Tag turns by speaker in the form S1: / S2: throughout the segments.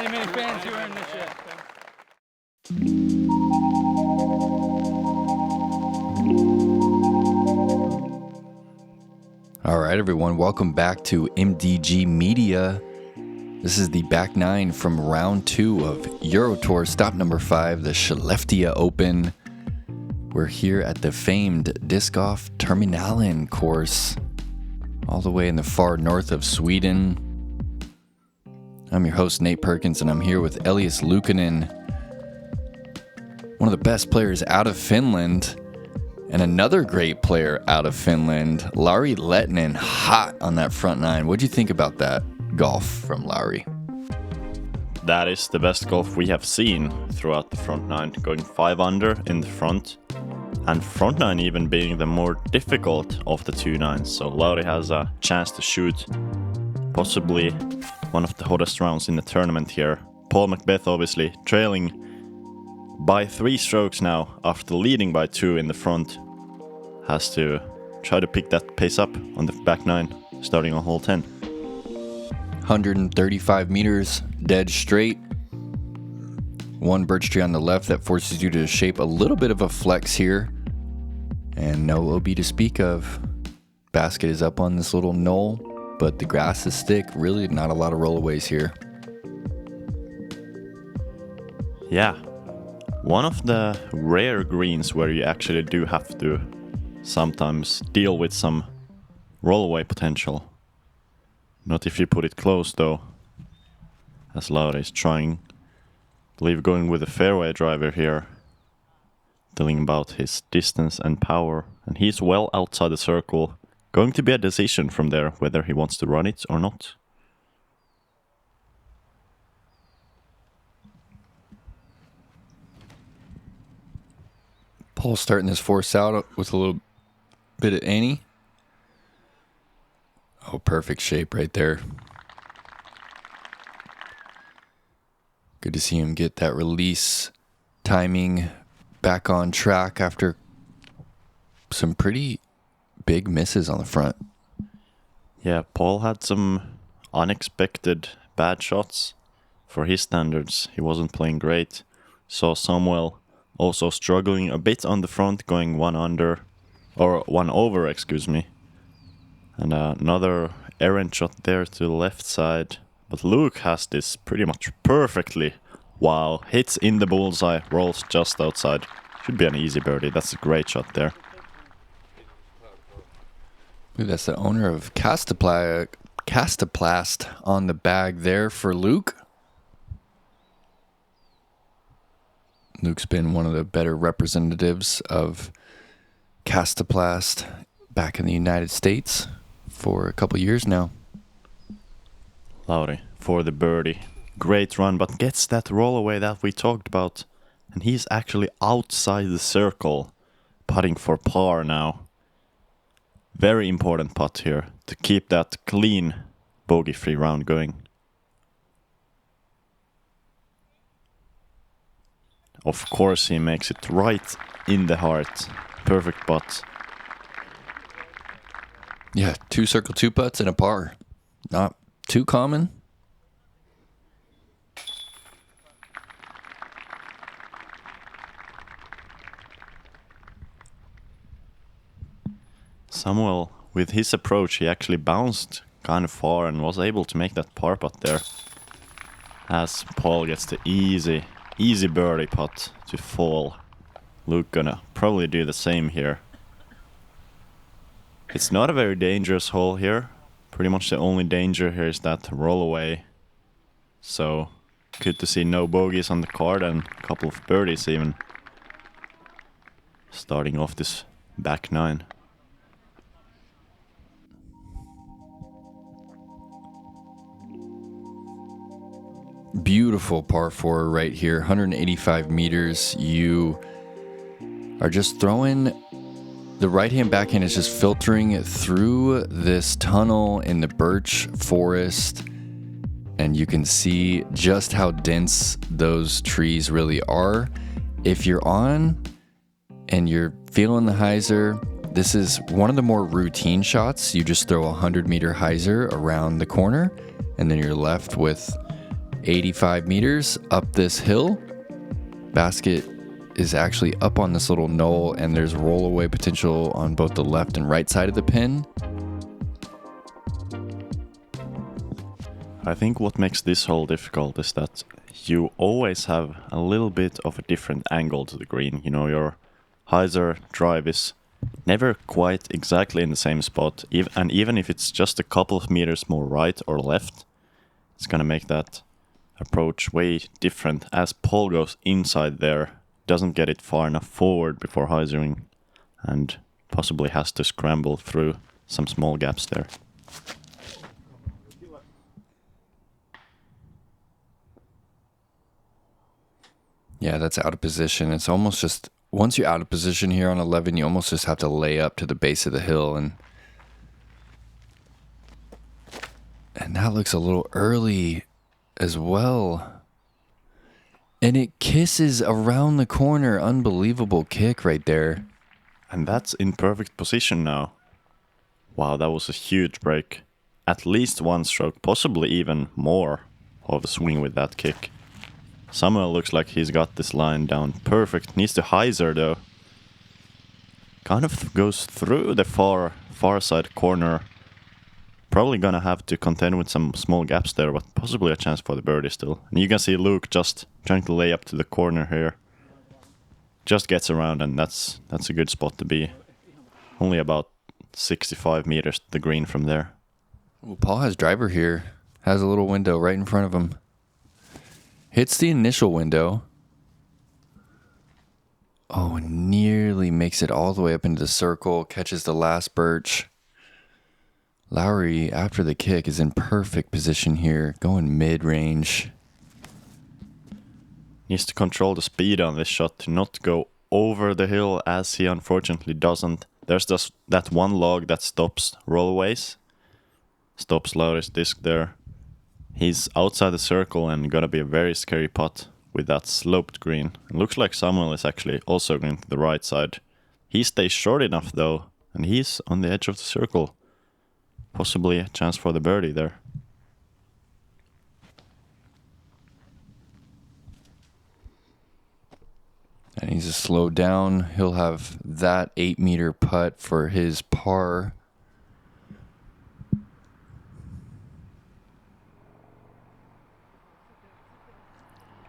S1: many fans you are in this shit.
S2: All right, everyone, welcome back to MDG Media. This is the back nine from round 2 of EUROTOUR, stop number 5, the Skelleftea Open. We're here at the famed disc golf Terminalen course, all the way in the far north of Sweden. I'm your host, Nate Perkins, and I'm here with Elias Luukkonen, one of the best players out of Finland, and another great player out of Finland, Lauri Lehtinen, hot on that front nine. What'd you think about that golf from Lauri?
S3: That is the best golf we have seen throughout the front nine, going 5 under in the front, and front nine even being the more difficult of the 2 nines. So Lauri has a chance to shoot possibly one of the hottest rounds in the tournament here. Paul McBeth obviously trailing by 3 strokes now after leading by 2 in the front. Has to try to pick that pace up on the back nine starting on hole 10.
S2: 135 meters dead straight. One birch tree on the left that forces you to shape a little bit of a flex here. And no OB to speak of. Basket is up on this little knoll, but the grass is thick. Really not a lot of rollaways here.
S3: Yeah. One of the rare greens where you actually do have to sometimes deal with some rollaway potential. Not if you put it close though, as Lauri is trying. I believe going with a fairway driver here, telling about his distance and power, and he's well outside the circle. Going to be a decision from there whether he wants to run it or not.
S2: Paul starting this force out with a little bit of Annie. Oh, perfect shape right there. Good to see him get that release timing back on track after some pretty big misses on the front.
S3: Yeah, Paul had some unexpected bad shots. For his standards, he wasn't playing great. Saw Samuel also struggling a bit on the front, going 1 under, or 1 over, excuse me. And another errant shot there to the left side. But Luke has this pretty much perfectly. Wow, hits in the bullseye, rolls just outside. Should be an easy birdie. That's a great shot there.
S2: That's the owner of Castaplast on the bag there for Luke. Luke's been one of the better representatives of Castaplast back in the United States for a couple years now.
S3: Lauri for the birdie. Great run, but gets that rollaway that we talked about. And he's actually outside the circle, putting for par now. Very important putt here to keep that clean bogey-free round going. Of course, he makes it right in the heart. Perfect putt.
S2: Yeah, 2 circle 2 putts and a par. Not too common.
S3: Samuel, with his approach, he actually bounced kind of far and was able to make that par putt there. As Paul gets the easy birdie putt to fall. Luke gonna probably do the same here. It's not a very dangerous hole here. Pretty much the only danger here is that roll away. So good to see no bogeys on the card and a couple of birdies even. Starting off this back nine.
S2: Beautiful par 4 right here, 185 meters. You are just throwing, the right-hand backhand is just filtering through this tunnel in the birch forest, and you can see just how dense those trees really are. If you're on and you're feeling the hyzer, this is one of the more routine shots. You just throw a 100-meter hyzer around the corner, and then you're left with 85 meters up this hill. Basket is actually up on this little knoll, and there's rollaway potential on both the left and right side of the pin.
S3: I think what makes this hole difficult is that you always have a little bit of a different angle to the green. You know, your hyzer drive is never quite exactly in the same spot, and even if it's just a couple of meters more right or left, it's gonna make that approach way different, as Paul goes inside there, doesn't get it far enough forward before hyzering, and possibly has to scramble through some small gaps there.
S2: Yeah, that's out of position. It's almost just, once you're out of position here on 11, you almost just have to lay up to the base of the hill. And that looks a little early as well. And it kisses around the corner. Unbelievable kick right there.
S3: And that's in perfect position now. Wow, that was a huge break. At least one stroke, possibly even more of a swing with that kick. Samuel looks like he's got this line down perfect. Needs to hyzer though. Kind of goes through the far side corner. Probably gonna have to contend with some small gaps there, but possibly a chance for the birdie still. And you can see Luke just trying to lay up to the corner here. Just gets around, and that's a good spot to be. Only about 65 meters to the green from there.
S2: Well, Paul has driver here. Has a little window right in front of him. Hits the initial window. Oh, and nearly makes it all the way up into the circle. Catches the last birch. Lauri, after the kick, is in perfect position here. Going mid-range.
S3: Needs to control the speed on this shot to not go over the hill, as he unfortunately doesn't. There's just that one log that stops rollaways. Stops Lauri's disc there. He's outside the circle and gonna be a very scary putt with that sloped green. It looks like Samuel is actually also going to the right side. He stays short enough though, and he's on the edge of the circle. Possibly a chance for the birdie there.
S2: And he's a slow down. He'll have that 8-meter putt for his par.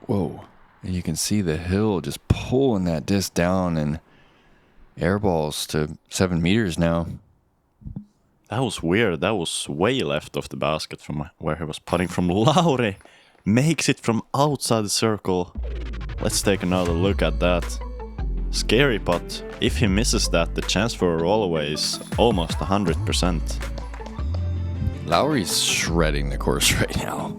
S2: Whoa. And you can see the hill just pulling that disc down, and air balls to 7 meters now.
S3: That was weird. That was way left of the basket from where he was putting from. Lauri makes it from outside the circle. Let's take another look at that. Scary putt. If he misses that, the chance for a rollaway is almost 100%.
S2: Lauri's shredding the course right now.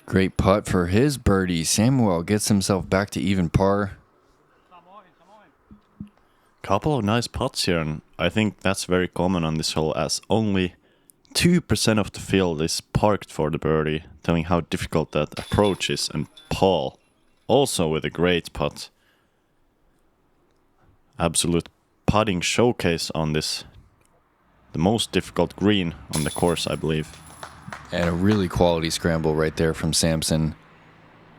S2: Great putt for his birdie. Samuel gets himself back to even par.
S3: Couple of nice putts here, and I think that's very common on this hole, as only 2% of the field is parked for the birdie, telling how difficult that approach is. And Paul, also with a great putt. Absolute putting showcase on this. The most difficult green on the course, I believe.
S2: And a really quality scramble right there from Samson.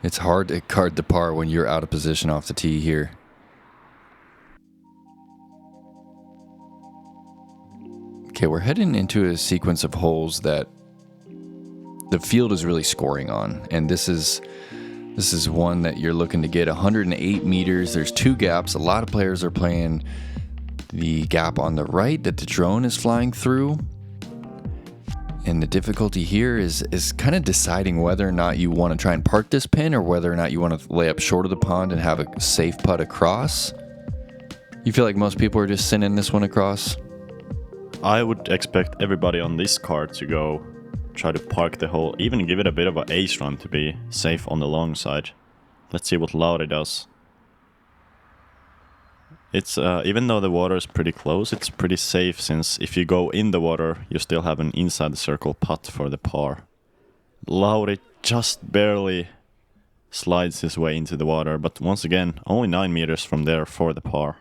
S2: It's hard to card the par when you're out of position off the tee here. Okay, we're heading into a sequence of holes that the field is really scoring on. And this is one that you're looking to get 108 meters. There's 2 gaps. A lot of players are playing the gap on the right that the drone is flying through. And the difficulty here is kind of deciding whether or not you want to try and park this pin, or whether or not you want to lay up short of the pond and have a safe putt across. You feel like most people are just sending this one across?
S3: I would expect everybody on this card to go try to park the hole, even give it a bit of an ace run to be safe on the long side. Let's see what Lauri does. It's even though the water is pretty close, it's pretty safe, since if you go in the water, you still have an inside the circle putt for the par. Lauri just barely slides his way into the water, but once again, only 9 meters from there for the par.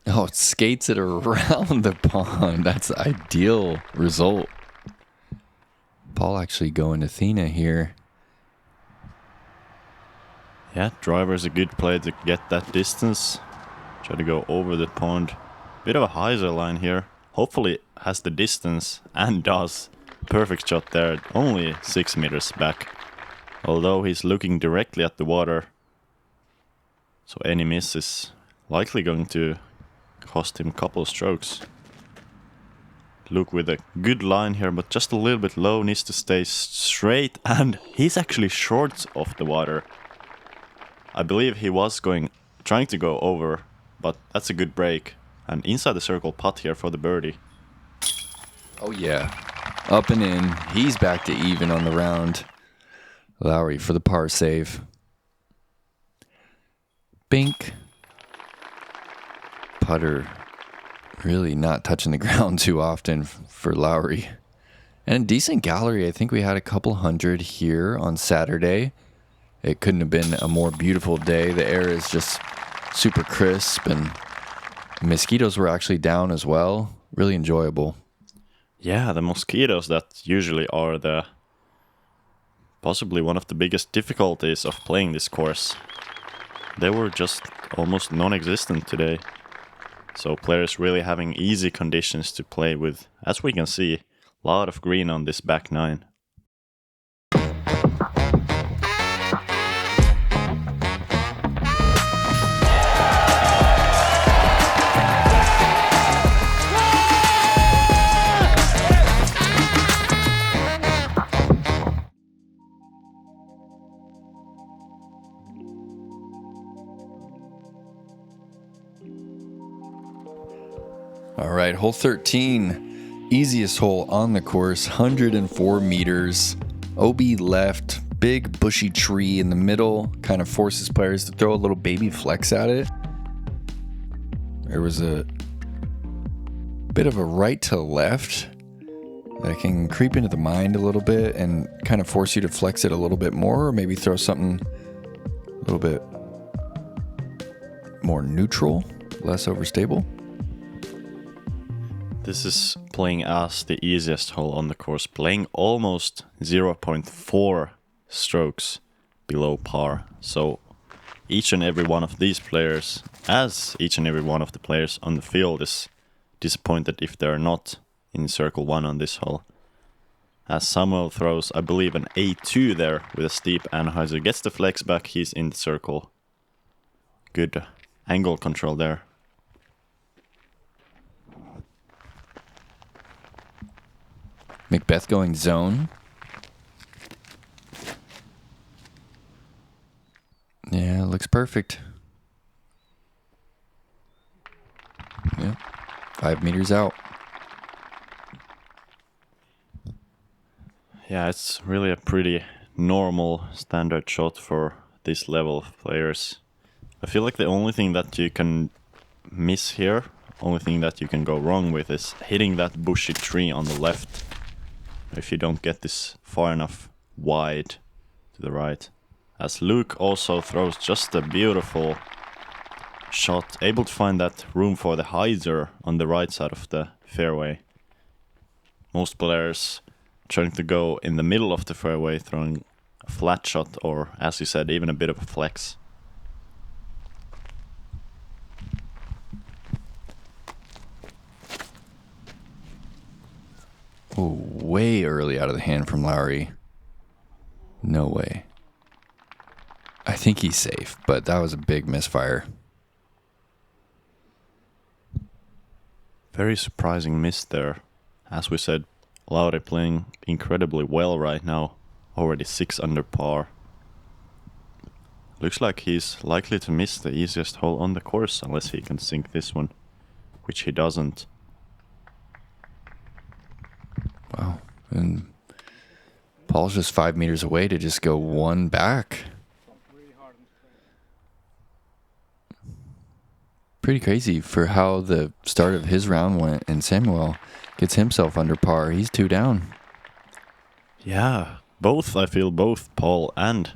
S2: Oh, it skates it around the pond. That's the ideal result. Paul actually going to Athena here.
S3: Yeah, driver's a good play to get that distance. Try to go over the pond. Bit of a hyzer line here. Hopefully has the distance and does. Perfect shot there, only 6 meters back. Although he's looking directly at the water. So any miss is likely going to cost him a couple of strokes. Luke with a good line here, but just a little bit low, needs to stay straight, and he's actually short of the water. I believe he was trying to go over, but that's a good break. And inside the circle putt here for the birdie.
S2: Oh yeah, up and in. He's back to even on the round. Lauri for the par save. Bink. Putter really not touching the ground too often for Lauri. And a decent gallery. I think we had a couple hundred here on Saturday. It couldn't have been a more beautiful day. The air is just super crisp, and mosquitoes were actually down as well. Really enjoyable.
S3: Yeah, the mosquitoes that usually are possibly one of the biggest difficulties of playing this course. They were just almost non-existent today. So players really having easy conditions to play with. As we can see, a lot of green on this back nine.
S2: All right, hole 13, easiest hole on the course, 104 meters, OB left, big bushy tree in the middle, kind of forces players to throw a little baby flex at it. There was a bit of a right to left that can creep into the mind a little bit and kind of force you to flex it a little bit more, or maybe throw something a little bit more neutral, less overstable.
S3: This is playing as the easiest hole on the course, playing almost 0.4 strokes below par. So each and every one of these players, as each and every one of the players on the field, is disappointed if they're not in circle 1 on this hole. As Samuel throws, I believe, an A2 there with a steep anhyzer, gets the flex back, he's in the circle. Good angle control there.
S2: McBeth going zone. Yeah, looks perfect. Yeah, 5 meters out.
S3: Yeah, it's really a pretty normal standard shot for this level of players. I feel like the only thing that you can miss here, only thing that you can go wrong with, is hitting that bushy tree on the left. If you don't get this far enough wide to the right. As Luke also throws just a beautiful shot, able to find that room for the hyzer on the right side of the fairway. Most players trying to go in the middle of the fairway, throwing a flat shot, or as you said, even a bit of a flex.
S2: Oh, way early out of the hand from Lauri. No way. I think he's safe, but that was a big misfire.
S3: Very surprising miss there. As we said, Lauri playing incredibly well right now. Already 6 under par. Looks like he's likely to miss the easiest hole on the course unless he can sink this one, which he doesn't.
S2: Wow. And Paul's just 5 meters away to just go one back. Pretty crazy for how the start of his round went, and Samuel gets himself under par. He's 2 down.
S3: Yeah, I feel both Paul and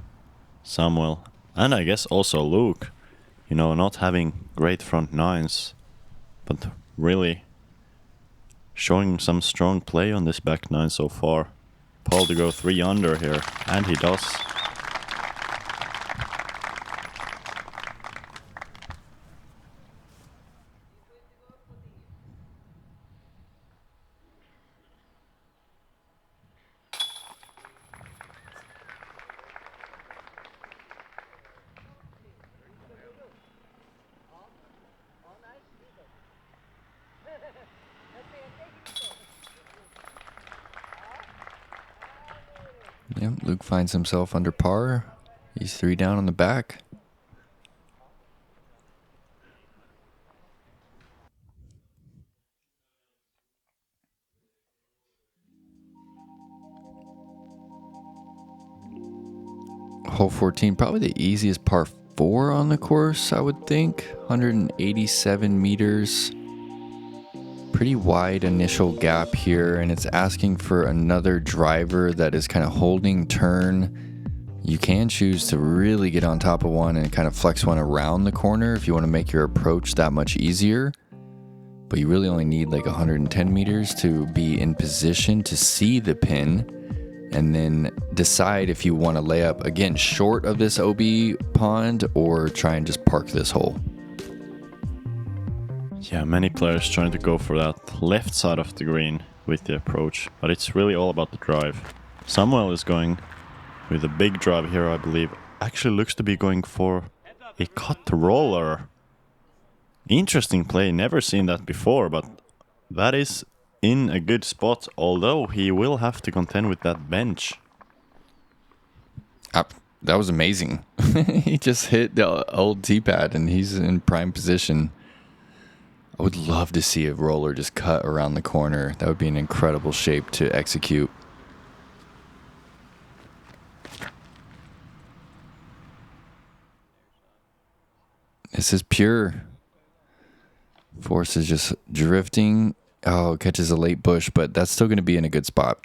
S3: Samuel, and I guess also Luke, not having great front nines, but really showing some strong play on this back nine so far. Paul to go 3 under here, and he does.
S2: Yep, Luke finds himself under par. He's 3 down on the back. Hole 14, probably the easiest par 4 on the course, I would think. 187 meters. Pretty wide initial gap here, and it's asking for another driver that is kind of holding turn. You can choose to really get on top of one and kind of flex one around the corner if you want to make your approach that much easier. But you really only need like 110 meters to be in position to see the pin, and then decide if you want to lay up again short of this OB pond or try and just park this hole.
S3: Yeah, many players trying to go for that left side of the green with the approach, but it's really all about the drive. Samuel is going with a big drive here, I believe. Actually looks to be going for a cut roller. Interesting play, never seen that before, but that is in a good spot, although he will have to contend with that bench.
S2: That was amazing. He just hit the old tee-pad and he's in prime position. I would love to see a roller just cut around the corner. That would be an incredible shape to execute. This is pure. Force is just drifting. Oh, catches a late bush, but that's still going to be in a good spot.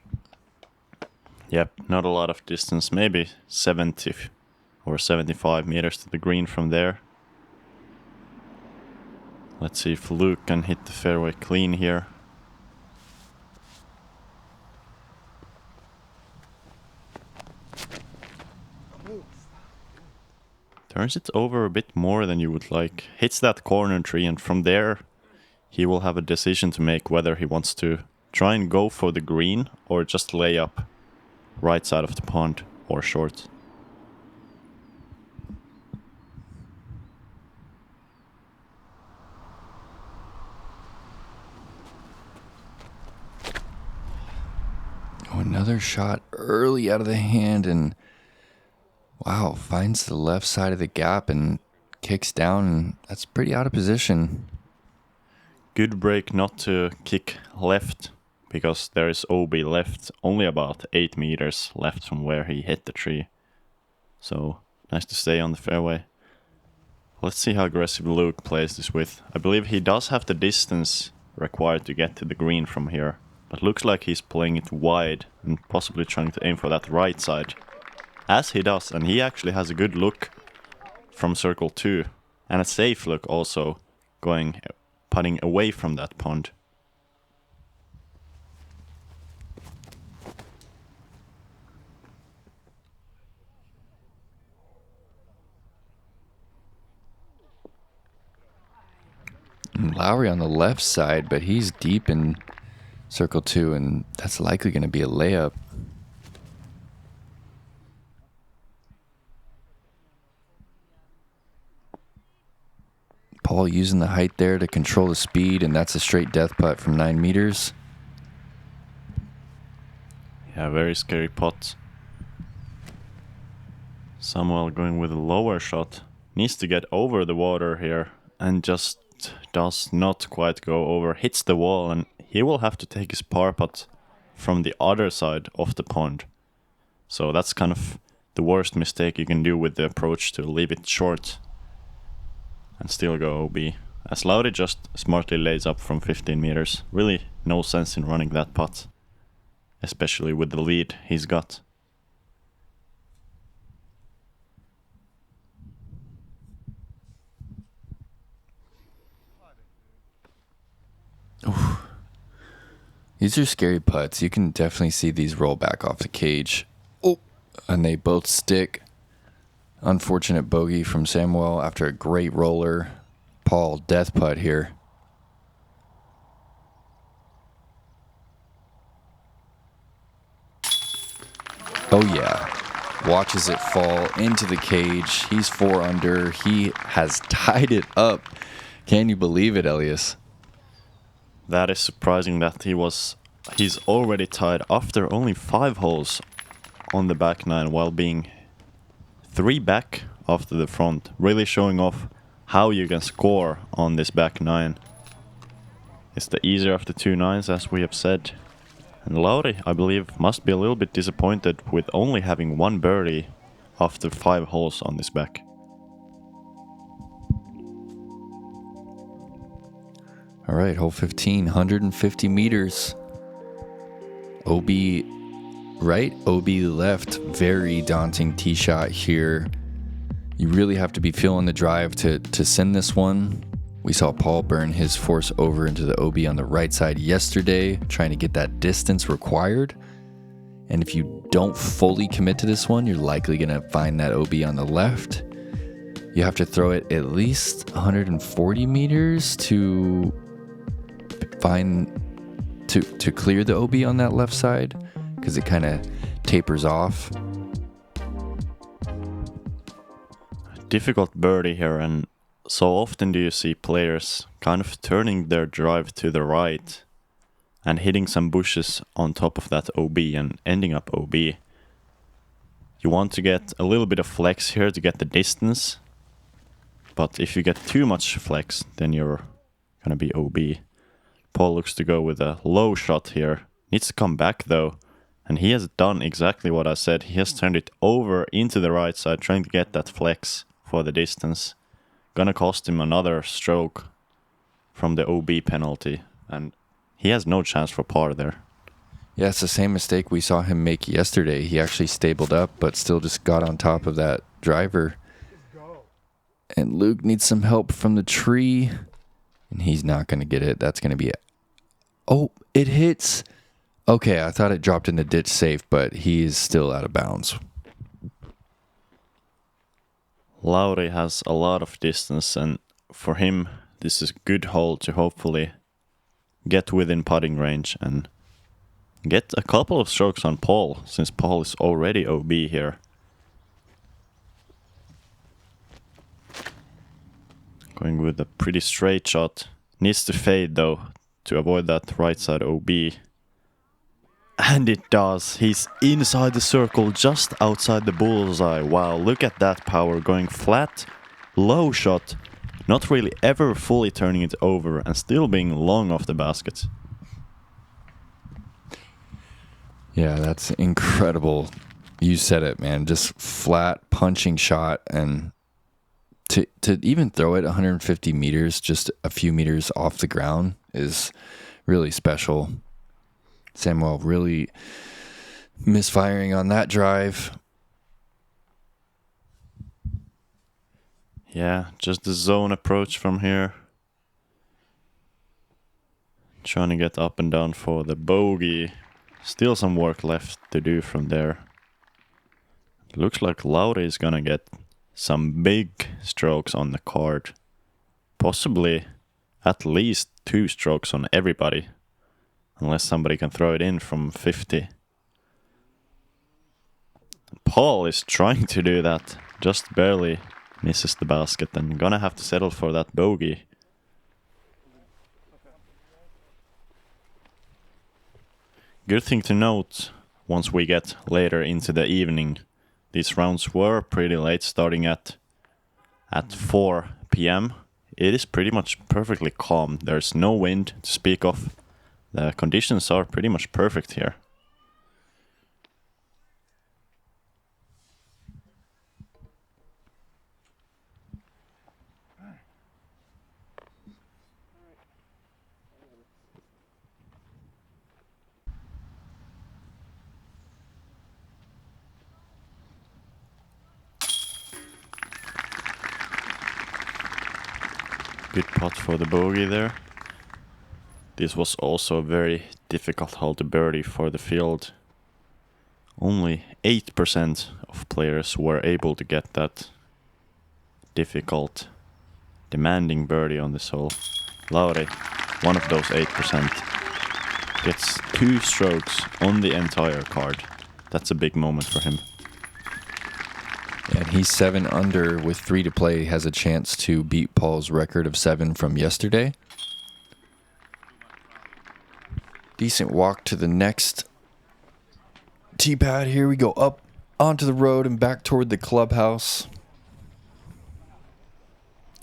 S3: Yep, not a lot of distance. Maybe 70 or 75 meters to the green from there. Let's see if Luke can hit the fairway clean here. Turns it over a bit more than you would like. Hits that corner tree, and from there he will have a decision to make whether he wants to try and go for the green or just lay up right side of the pond or short.
S2: Oh, another shot early out of the hand, and wow, finds the left side of the gap and kicks down, and that's pretty out of position.
S3: Good break not to kick left, because there is OB left, only about 8 meters left from where he hit the tree. So, nice to stay on the fairway. Let's see how aggressive Luke plays this with. I believe he does have the distance required to get to the green from here, but looks like he's playing it wide and possibly trying to aim for that right side. As he does, and he actually has a good look from circle 2, and a safe look also, putting away from that pond.
S2: Lauri on the left side, but he's deep in circle 2, and that's likely going to be a layup. Paul using the height there to control the speed, and that's a straight death putt from 9 meters.
S3: Yeah, very scary putt. Samuel going with a lower shot. Needs to get over the water here, and just does not quite go over. Hits the wall, and he will have to take his par putt from the other side of the pond. So that's kind of the worst mistake you can do with the approach, to leave it short and still go OB. as Lauri just smartly lays up from 15 meters. Really no sense in running that putt, especially with the lead he's got.
S2: Oof. These are scary putts. You can definitely see these roll back off the cage. Oh, and they both stick. Unfortunate bogey from Samuel after a great roller. Paul, death putt here. Oh yeah. Watches it fall into the cage. He's 4 under. He has tied it up. Can you believe it, Elias?
S3: That is surprising that he's already tied after only 5 holes on the back 9 while being 3 back after the front. Really showing off how you can score on this back 9. It's the easier of the 2 9s, as we have said. And Lauri, I believe, must be a little bit disappointed with only having 1 birdie after 5 holes on this back.
S2: All right, hole 15, 150 meters. OB right, OB left. Very daunting tee shot here. You really have to be feeling the drive to send this one. We saw Paul burn his force over into the OB on the right side yesterday, trying to get that distance required. And if you don't fully commit to this one, you're likely going to find that OB on the left. You have to throw it at least 140 meters to clear the OB on that left side, because it kind of tapers off.
S3: Difficult birdie here, and so often do you see players kind of turning their drive to the right and hitting some bushes on top of that OB and ending up OB. You want to get a little bit of flex here to get the distance, but if you get too much flex, then you're gonna be OB. Paul looks to go with a low shot here. Needs to come back though, and he has done exactly what I said. He has turned it over into the right side, trying to get that flex for the distance. Gonna cost him another stroke from the OB penalty, and he has no chance for par there.
S2: Yeah, it's the same mistake we saw him make yesterday. He actually stabled up, but still just got on top of that driver. And Luke needs some help from the tree, and he's not going to get it. That's going to be it. Oh, it hits. Okay, I thought it dropped in the ditch safe, but he is still out of bounds.
S3: Lauri has a lot of distance, and for him, this is a good hole to hopefully get within putting range and get a couple of strokes on Paul, since Paul is already OB here. Going with a pretty straight shot. Needs to fade though to avoid that right side OB. And it does. He's inside the circle, just outside the bullseye. Wow, look at that power, going flat, low shot, not really ever fully turning it over and still being long off the basket.
S2: Yeah, that's incredible. You said it, man. Just flat punching shot, and to even throw it 150 meters, just a few meters off the ground, is really special. Samuel really misfiring on that drive.
S3: Yeah, just the zone approach from here. Trying to get up and down for the bogey. Still some work left to do from there. Looks like Lauri is gonna get some big strokes on the card. Possibly at least 2 strokes on everybody. Unless somebody can throw it in from 50. Paul is trying to do that. Just barely misses the basket and gonna have to settle for that bogey. Good thing to note, once we get later into the evening, these rounds were pretty late, starting at 4 p.m. It is pretty much perfectly calm. There's no wind to speak of. The conditions are pretty much perfect here. Good putt for the bogey there. This was also a very difficult hole to birdie for the field. Only 8% of players were able to get that difficult, demanding birdie on this hole. Lauri, one of those 8%, gets 2 strokes on the entire card. That's a big moment for him.
S2: And he's 7 under with 3 to play. Has a chance to beat Paul's record of 7 from yesterday. Decent walk to the next tee pad. Here we go up onto the road and back toward the clubhouse.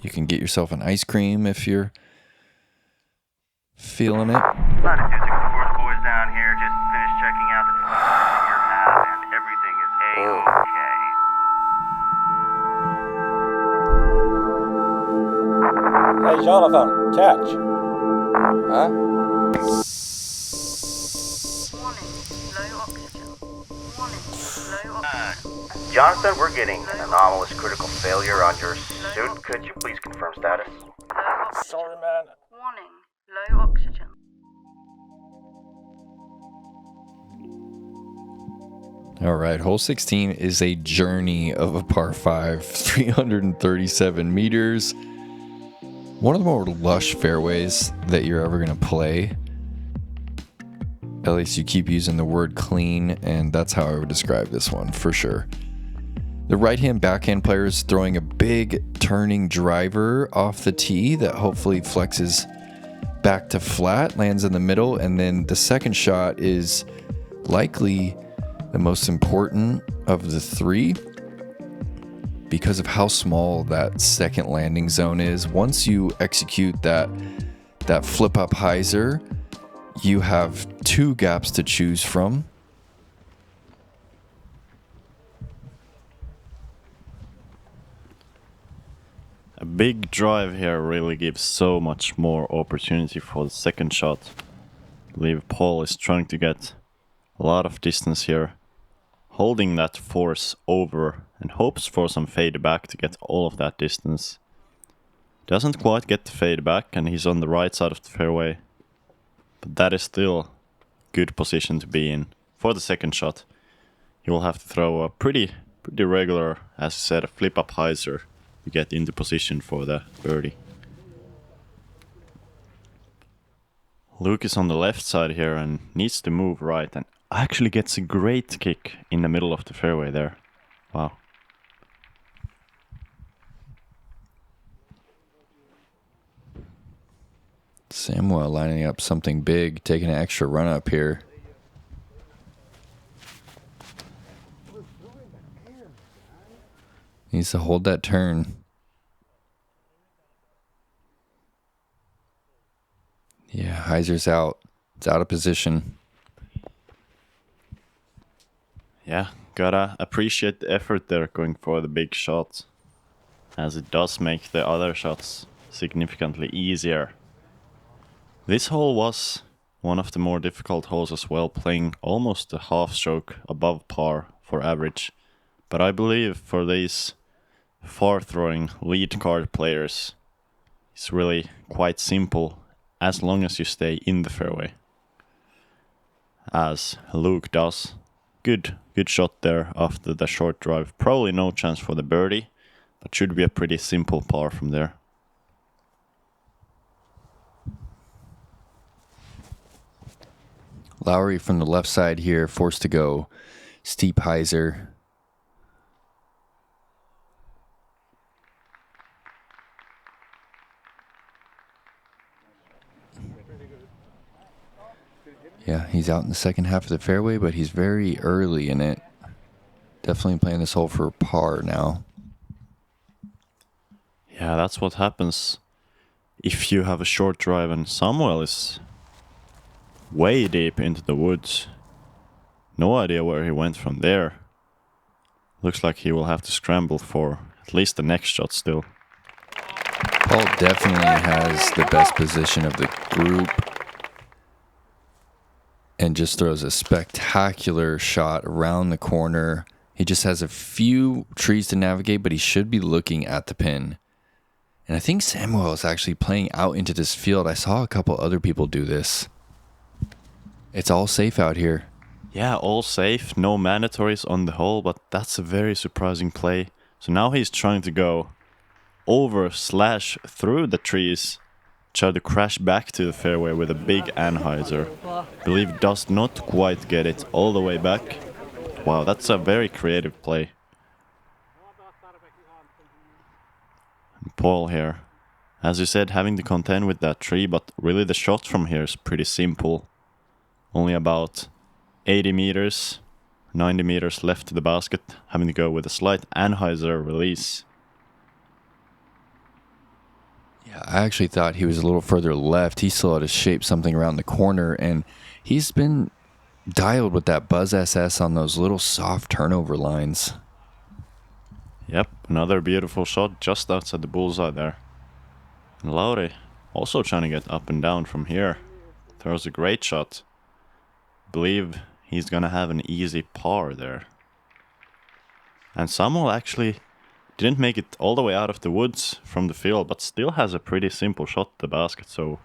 S2: You can get yourself an ice cream if you're feeling it.
S1: Latitude 64, the boys down here just finished checking out the telemetry your map and everything is A-OK.
S4: Hey, Jonathan, catch. Huh?
S1: Jonathan, we're getting an anomalous critical failure on your suit. Could you please confirm status?
S4: Sorry, man.
S5: Warning, low oxygen.
S2: All right, hole 16 is a journey of a par 5, 337 meters. One of the more lush fairways that you're ever going to play. At least you keep using the word clean, and that's how I would describe this one for sure. The right-hand backhand player is throwing a big turning driver off the tee that hopefully flexes back to flat, lands in the middle, and then the second shot is likely the most important of the 3 because of how small that second landing zone is. Once you execute that flip up hyzer, you have 2 gaps to choose from.
S3: A big drive here really gives so much more opportunity for the second shot. I believe Paul is trying to get a lot of distance here, holding that force over and hopes for some fade back to get all of that distance. Doesn't quite get the fade back and he's on the right side of the fairway. But that is still good position to be in for the second shot. He will have to throw a pretty regular, as I said, a flip up hyzer to get into position for the birdie. Luke is on the left side here and needs to move right and actually gets a great kick in the middle of the fairway there. Wow.
S2: Samuel lining up something big, taking an extra run up here. Needs to hold that turn. Yeah, hyzer's out. It's out of position.
S3: Yeah, gotta appreciate the effort there going for the big shot, as it does make the other shots significantly easier. This hole was one of the more difficult holes as well, playing almost a half stroke above par for average. But I believe for these far-throwing lead card players, it's really quite simple as long as you stay in the fairway. As Luke does. Good shot there after the short drive. Probably no chance for the birdie, but should be a pretty simple par from there.
S2: Lauri from the left side here, forced to go steep hyzer. Yeah, he's out in the second half of the fairway, but he's very early in it. Definitely playing this hole for par now.
S3: Yeah, that's what happens if you have a short drive and Samuel is way deep into the woods. No idea where he went from there. Looks like he will have to scramble for at least the next shot still.
S2: Paul definitely has the best position of the group and just throws a spectacular shot around the corner. He just has a few trees to navigate, but he should be looking at the pin. And I think Samuel is actually playing out into this field. I saw a couple other people do this. It's all safe out here.
S3: Yeah, all safe, no mandatories on the hole, but that's a very surprising play. So now he's trying to go over / through the trees, try to crash back to the fairway with a big anhyzer. Believe does not quite get it all the way back. Wow, that's a very creative play. And Paul here, as you said, having to contend with that tree, but really the shot from here is pretty simple. Only about 80 meters, 90 meters left to the basket, having to go with a slight anhyzer release.
S2: Yeah, I actually thought he was a little further left. He still had to shape something around the corner, and he's been dialed with that Buzz SS on those little soft turnover lines.
S3: Yep, another beautiful shot just outside the bullseye there. And Lauri also trying to get up and down from here. Throws a great shot. Believe he's gonna have an easy par there. And Samuel actually didn't make it all the way out of the woods from the field, but still has a pretty simple shot at the basket, so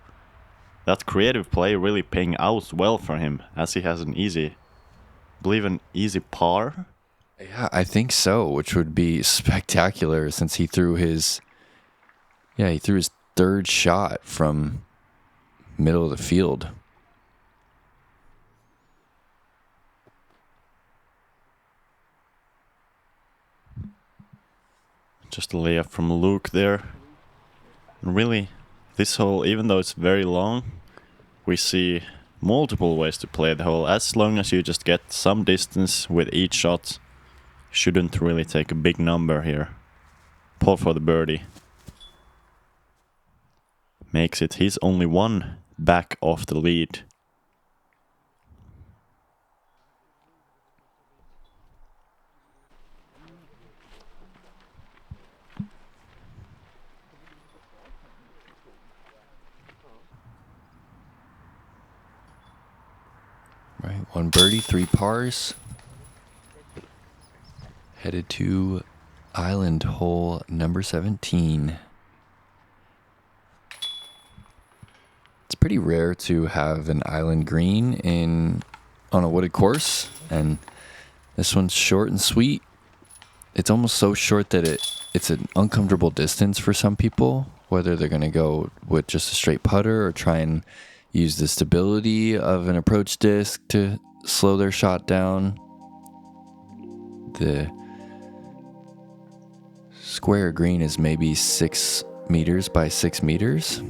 S3: that creative play really paying out well for him, as he has an easy par.
S2: Yeah, I think so, which would be spectacular since he threw his third shot from middle of the field.
S3: Just a layup from Luke there. And really, this hole, even though it's very long, we see multiple ways to play the hole. As long as you just get some distance with each shot, shouldn't really take a big number here. Paul for the birdie. Makes it, he's only one back off the lead.
S2: Right, 1 birdie, 3 pars. Headed to island hole number 17. It's pretty rare to have an island green on a wooded course, and this one's short and sweet. It's almost so short that it's an uncomfortable distance for some people, whether they're going to go with just a straight putter or try and use the stability of an approach disc to slow their shot down. The square green is maybe 6 meters by 6 meters.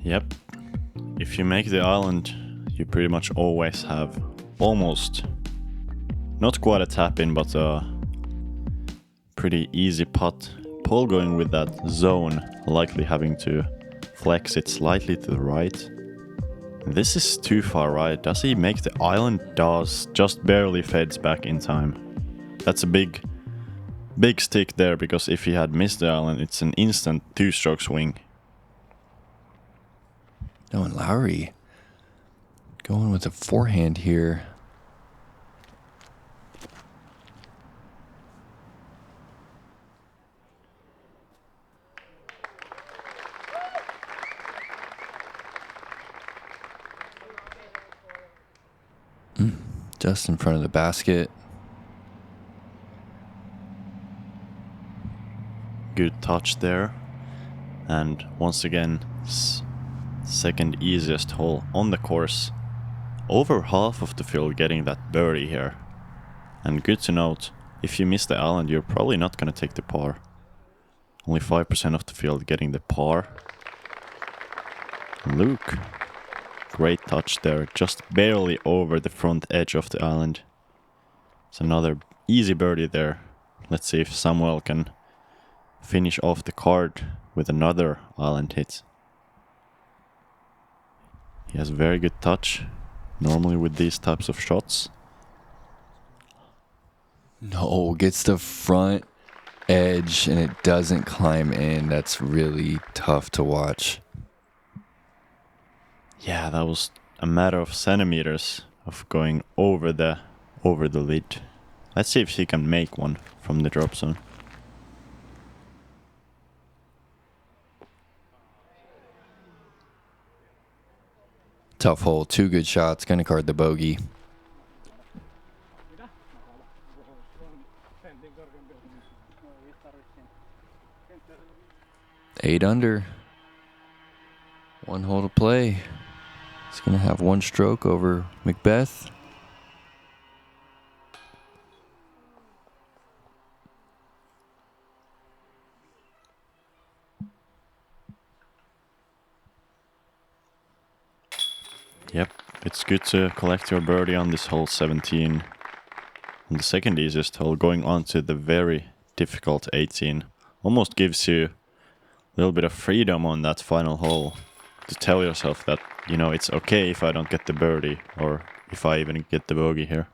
S3: Yep. If you make the island, you pretty much always have almost, not quite a tap in, but a pretty easy putt. Paul going with that zone, likely having to flex it slightly to the right. This is too far right. Does he make the island? Does. Just barely fades back in time. That's a big stick there, because if he had missed the island, it's an instant 2-stroke swing.
S2: No, and Lauri going with a forehand here. Just in front of the basket.
S3: Good touch there. And once again, second easiest hole on the course. Over half of the field getting that birdie here. And good to note, if you miss the island, you're probably not going to take the par. Only 5% of the field getting the par. Luke. Great touch there, just barely over the front edge of the island. It's another easy birdie there. Let's see if Samuel can finish off the card with another island hit. He has very good touch, normally with these types of shots.
S2: No, gets the front edge and it doesn't climb in. That's really tough to watch.
S3: Yeah, that was a matter of centimeters of going over the lid. Let's see if he can make one from the drop zone.
S2: Tough hole, 2 good shots, gonna card the bogey. Eight under. 1 hole to play. He's gonna have 1 stroke over McBeth.
S3: Yep, it's good to collect your birdie on this hole 17. On the second easiest hole, going on to the very difficult 18. Almost gives you a little bit of freedom on that final hole to tell yourself that, you know, it's okay if I don't get the birdie or if I even get the bogey here.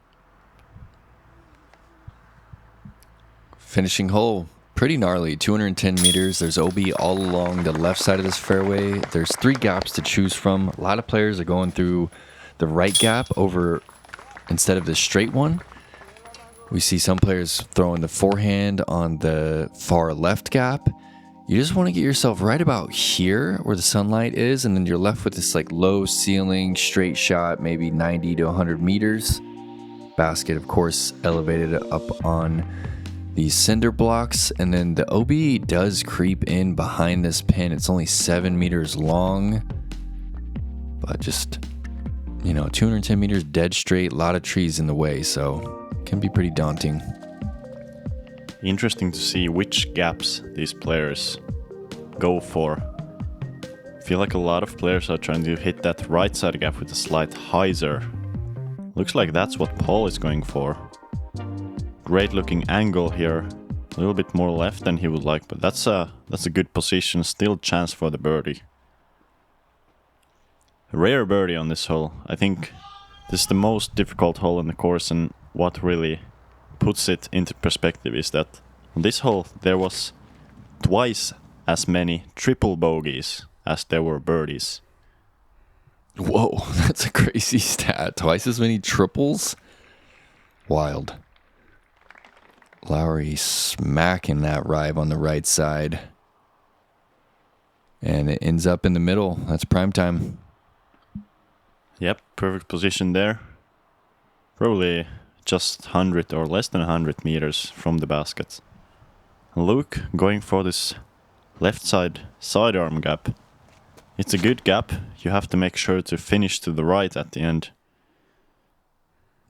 S2: Finishing hole, pretty gnarly, 210 meters. There's OB all along the left side of this fairway. There's 3 gaps to choose from. A lot of players are going through the right gap over instead of the straight one. We see some players throwing the forehand on the far left gap. You just want to get yourself right about here where the sunlight is, and then you're left with this like low ceiling straight shot, maybe 90 to 100 meters. Basket, of course, elevated up on these cinder blocks, and then the OB does creep in behind this pin. It's only 7 meters long, but just, you know, 210 meters dead straight, a lot of trees in the way, so it can be pretty daunting.
S3: Interesting to see which gaps these players go for. I feel like a lot of players are trying to hit that right side gap with a slight hyzer. Looks like that's what Paul is going for. Great looking angle here. A little bit more left than he would like, but that's a good position. Still chance for the birdie. A rare birdie on this hole. I think this is the most difficult hole in the course, and what really puts it into perspective is that on this hole there was twice as many triple bogeys as there were birdies.
S2: Whoa, that's a crazy stat. Twice as many triples? Wild. Lauri smacking that rive on the right side. And it ends up in the middle. That's prime time.
S3: Yep, perfect position there. Probably just 100 or less than 100 meters from the basket. Luke going for this left side sidearm gap. It's a good gap. You have to make sure to finish to the right at the end,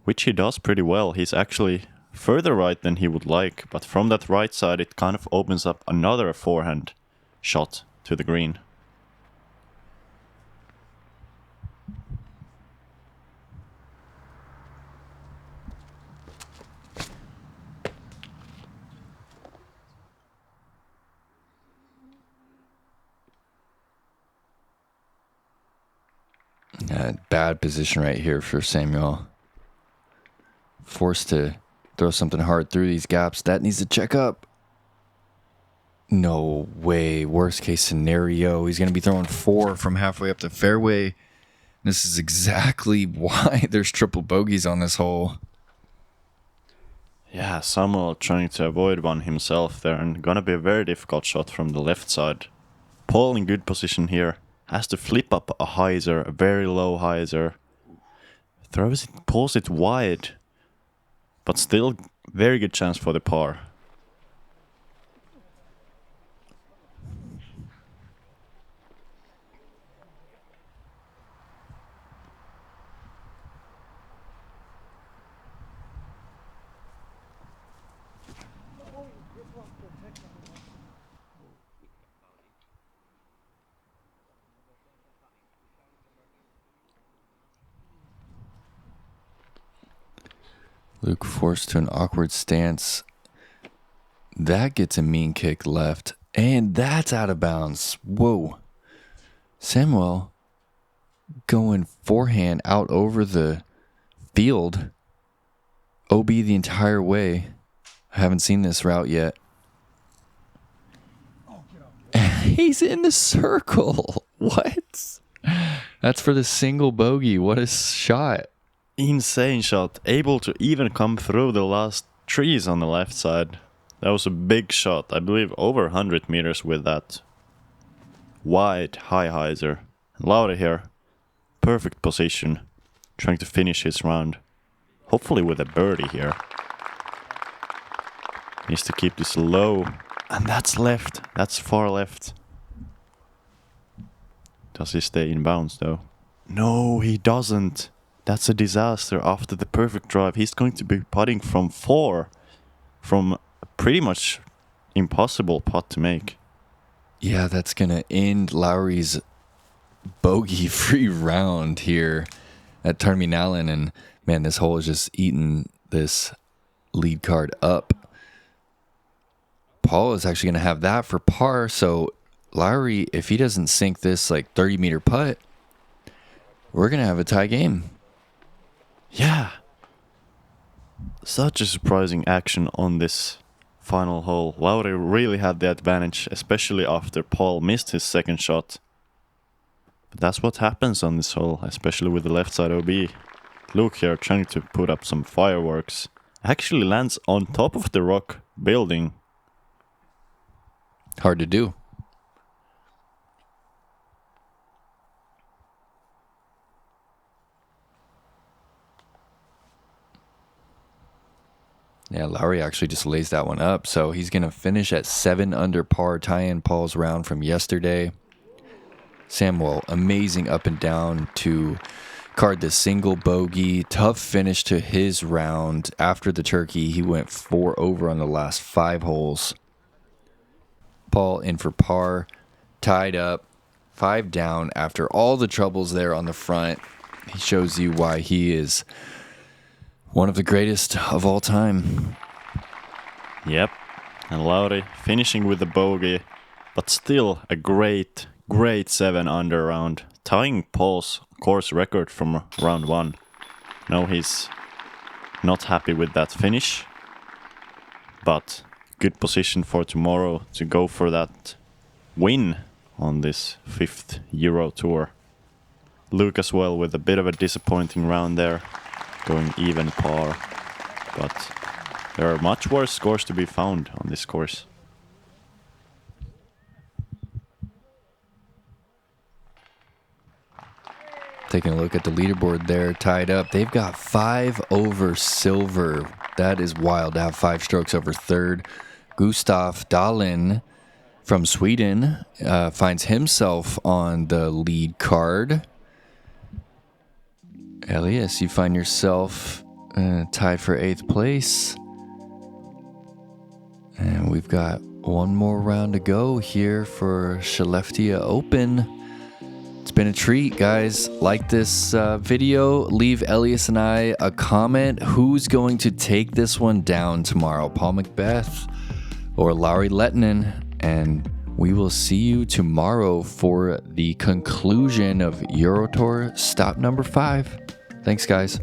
S3: which he does pretty well. He's actually further right than he would like, but from that right side it kind of opens up another forehand shot to the green.
S2: Bad position right here for Samuel. Forced to throw something hard through these gaps. That needs to check up. No way. Worst case scenario. He's going to be throwing 4 from halfway up the fairway. This is exactly why there's triple bogeys on this hole.
S3: Yeah, Samuel trying to avoid one himself there, and gonna be a very difficult shot from the left side. Paul in good position here. Has to flip up a hyzer, a very low hyzer. Throws it, pulls it wide, but still very good chance for the par.
S2: Luke forced to an awkward stance. That gets a mean kick left. And that's out of bounds. Whoa. Samuel going forehand out over the field. OB the entire way. I haven't seen this route yet. He's in the circle. What? That's for the single bogey. What a shot.
S3: Insane shot. Able to even come through the last trees on the left side. That was a big shot. I believe over 100 meters with that wide high hyzer. Lauri here, perfect position, trying to finish his round. Hopefully with a birdie here. Needs to keep this low. And that's left. That's far left. Does he stay in bounds though? No, he doesn't. That's a disaster after the perfect drive. He's going to be putting from 4. From a pretty much impossible putt to make.
S2: Yeah, that's going to end Lauri's bogey-free round here at Terminalen. And man, this hole is just eating this lead card up. Paul is actually going to have that for par. So Lauri, if he doesn't sink this like 30-meter putt, we're going to have a tie game.
S3: Yeah. Such a surprising action on this final hole. Lauri really had the advantage, especially after Paul missed his second shot. But that's what happens on this hole, especially with the left side OB. Luke here trying to put up some fireworks. Actually lands on top of the rock building.
S2: Hard to do. Yeah, Lauri actually just lays that one up. So he's going to finish at 7 under par, tie-in Paul's round from yesterday. Samuel, amazing up and down to card the single bogey. Tough finish to his round. After the turkey, he went 4 over on the last 5 holes. Paul in for par, tied up, 5 down after all the troubles there on the front. He shows you why he is one of the greatest of all time.
S3: Yep. And Lauri finishing with the bogey, but still a great 7 under round, tying Paul's course record from round 1. No, he's not happy with that finish, but good position for tomorrow to go for that win on this 5th Euro Tour. Luke as well with a bit of a disappointing round there, going even par, but there are much worse scores to be found on this course.
S2: Taking a look at the leaderboard there, tied up. They've got 5 over silver. That is wild to have 5 strokes over third. Gustav Dahlin from Sweden finds himself on the lead card. Elias, you find yourself tied for 8th place. And we've got one more round to go here for Skelleftea Open. It's been a treat, guys. Like this video, leave Elias and I a comment. Who's going to take this one down tomorrow? Paul McBeth or Lauri Lehtinen? And we will see you tomorrow for the conclusion of EuroTour stop number 5. Thanks, guys.